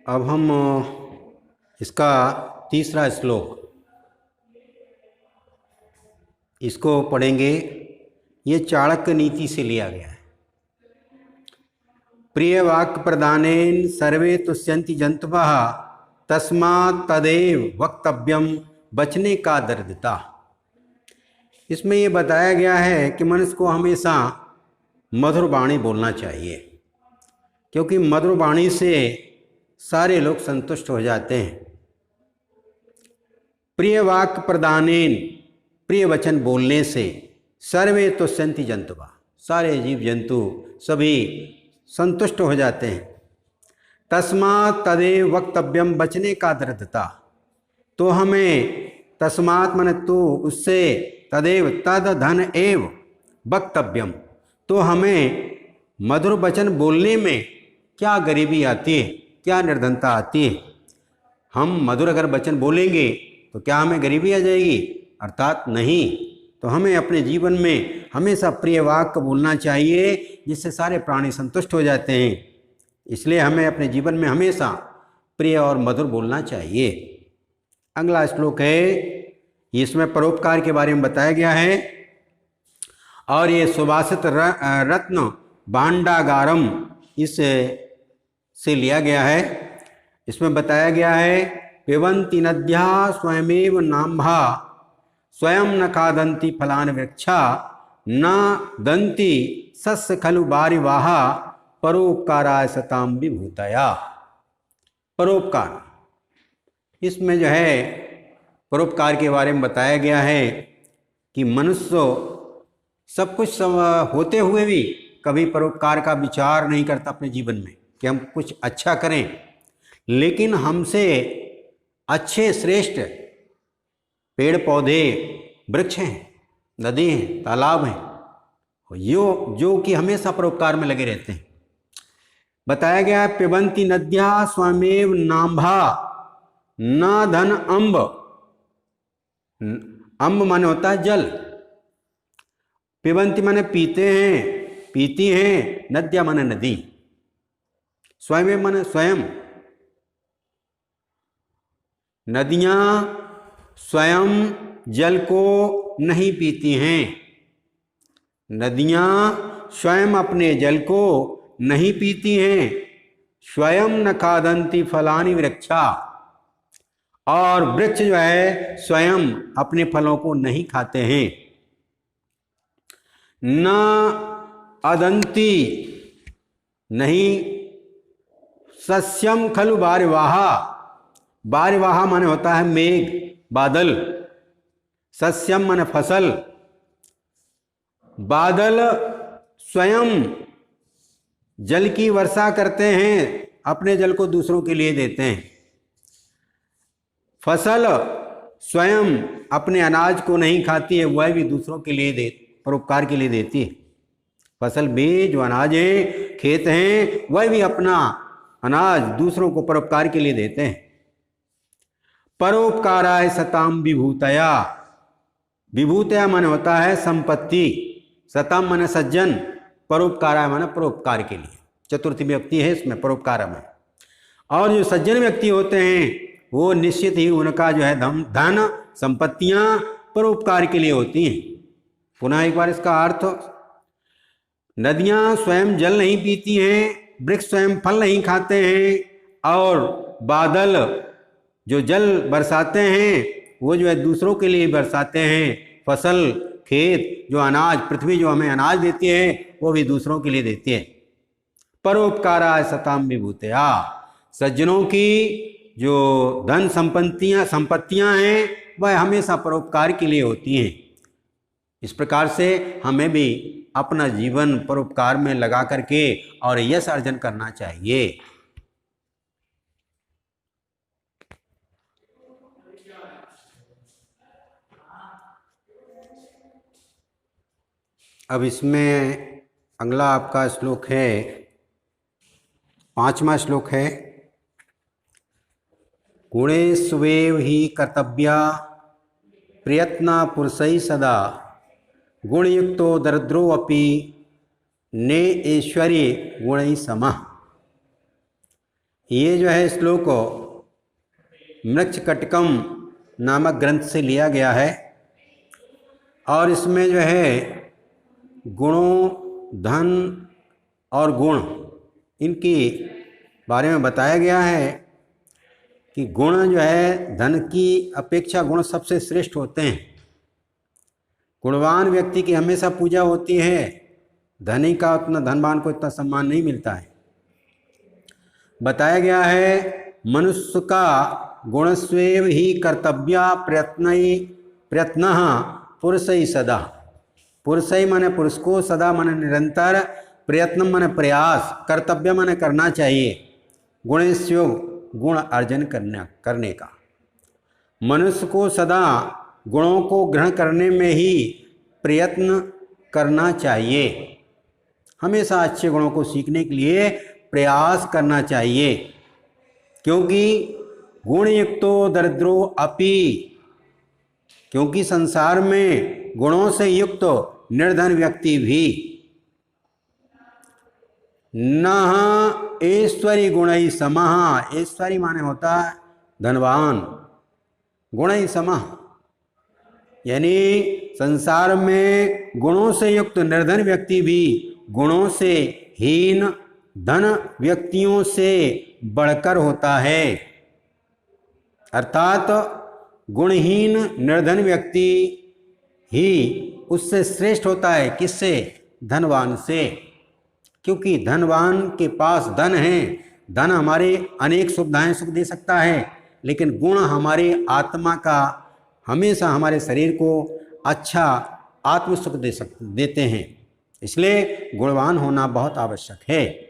अब हम इसका तीसरा श्लोक इसको पढ़ेंगे। ये चाणक्य नीति से लिया गया है। प्रिय वाक्य प्रदानेन सर्वे तुष्यन्ति जंतवः तस्मात् तदेव वक्तव्यम, बचने का दृढ़ता। इसमें ये बताया गया है कि मनुष्य को हमेशा मधुर वाणी बोलना चाहिए, क्योंकि मधुर वाणी से सारे लोग संतुष्ट हो जाते हैं। प्रिय वाक्य प्रदानेन, प्रिय वचन बोलने से सर्वे तुष्यन्ति जंतवः, सारे जीव जंतु सभी संतुष्ट हो जाते हैं। तस्मात् तदेव वक्तव्यम, बचने का दृढ़ता। तो हमें तस्मात् मन तो उससे, तदेव तद धन एव वक्तव्यम, तो हमें मधुर वचन बोलने में क्या गरीबी आती है, क्या निर्धनता आती है। हम मधुर अगर वचन बोलेंगे तो क्या हमें गरीबी आ जाएगी? अर्थात नहीं। तो हमें अपने जीवन में हमेशा प्रिय वाक्य बोलना चाहिए, जिससे सारे प्राणी संतुष्ट हो जाते हैं। इसलिए हमें अपने जीवन में हमेशा प्रिय और मधुर बोलना चाहिए। अगला श्लोक है, इसमें परोपकार के बारे में बताया गया है और ये सुभाषित रत्न भांडागारम इस से लिया गया है। इसमें बताया गया है, पिबन्ति नद्या स्वयमेव नाम्भा स्वयं न खादन्ति फलानि वृक्षा न दन्ति सस्य खलु वारिवाहा परोपकाराय सताम विभूतया। परोपकार, इसमें जो है परोपकार के बारे में बताया गया है कि मनुष्य सब कुछ होते हुए भी कभी परोपकार का विचार नहीं करता अपने जीवन में कि हम कुछ अच्छा करें। लेकिन हमसे अच्छे श्रेष्ठ पेड़ पौधे वृक्ष हैं, नदी हैं, तालाब हैं, जो कि हमेशा परोपकार में लगे रहते हैं। बताया गया है, पिबन्ति नद्या स्वयमेव नाम्भा न धन अम्ब। अम्ब माने होता है जल, पिबन्ति माने पीते हैं, पीती हैं, नद्या माने नदी, स्वयं माने स्वयं। नदियां स्वयं जल को नहीं पीती हैं, नदियां स्वयं अपने जल को नहीं पीती हैं। स्वयं न खादन्ति फलानि वृक्षा, और वृक्ष जो है स्वयं अपने फलों को नहीं खाते हैं। न अदन्ति, नहीं, सस्यम खलु वारिवाहा। वारिवाहा माने होता है मेघ, बादल। सस्यम माने फसल। बादल स्वयं जल की वर्षा करते हैं, अपने जल को दूसरों के लिए देते हैं। फसल स्वयं अपने अनाज को नहीं खाती है, वह भी दूसरों के लिए परोपकार के लिए देती है। फसल भी, जो अनाज है, खेत हैं, वह भी अपना अनाज दूसरों को परोपकार के लिए देते हैं। परोपकाराय सताम विभूतया। विभूतया माने होता है संपत्ति, सताम माने सज्जन, परोपकाराय माने परोपकार के लिए। चतुर्थी व्यक्ति है इसमें परोपकार में। और जो सज्जन व्यक्ति होते हैं वो निश्चित ही उनका जो है धन संपत्तियां परोपकार के लिए होती हैं। पुनः एक बार इसका अर्थ, नदियां स्वयं जल नहीं पीती हैं, वृक्ष स्वयं फल नहीं खाते हैं, और बादल जो जल बरसाते हैं वो जो है दूसरों के लिए बरसाते हैं। फसल, खेत, जो अनाज, पृथ्वी जो हमें अनाज देती है वो भी दूसरों के लिए देती है। परोपकाराय सताम विभूतया। सज्जनों की जो धन संपत्तियां हैं वह हमेशा परोपकार के लिए होती हैं। इस प्रकार से हमें भी अपना जीवन परोपकार में लगा करके और यश अर्जन करना चाहिए। अब इसमें अगला आपका श्लोक है, 5वां श्लोक है, गुणेष्वेव हि कर्तव्या प्रयत्न पुरुषै सदा गुणयुक्तो दरिद्रो अपि ने ऐश्वर्य गुणै समः। ये जो है श्लोक मृच्छकटकम नामक ग्रंथ से लिया गया है और इसमें जो है गुणों, धन और गुण इनके बारे में बताया गया है कि गुण जो है धन की अपेक्षा गुण सबसे श्रेष्ठ होते हैं। गुणवान व्यक्ति की हमेशा पूजा होती है, धनी का उतना, धनवान को इतना सम्मान नहीं मिलता है। बताया गया है मनुष्य का गुणस्वेव ही कर्तव्या प्रयत्न पुरुष ही सदा। पुरुष ही माने पुरुष को, सदा माने निरंतर, प्रयत्न माने प्रयास, कर्तव्य माने करना चाहिए, गुणस्वेव गुण अर्जन करने का। मनुष्य को सदा गुणों को ग्रहण करने में ही प्रयत्न करना चाहिए, हमेशा अच्छे गुणों को सीखने के लिए प्रयास करना चाहिए, क्योंकि गुणयुक्तो दरिद्रो अपि, क्योंकि संसार में गुणों से युक्त निर्धन व्यक्ति भी न ऐश्वर्य गुणै समः, ऐश्वर्य माने होता है धनवान, गुणै समः यानी संसार में गुणों से युक्त निर्धन व्यक्ति भी गुणों से हीन धन व्यक्तियों से बढ़कर होता है। अर्थात गुणहीन निर्धन व्यक्ति ही उससे श्रेष्ठ होता है। किससे? धनवान से। क्योंकि धनवान के पास धन है, धन हमारे अनेक सुविधाएं सुख दे सकता है, लेकिन गुण हमारे आत्मा का, हमेशा हमारे शरीर को अच्छा आत्म सुख देते हैं। इसलिए गुणवान होना बहुत आवश्यक है।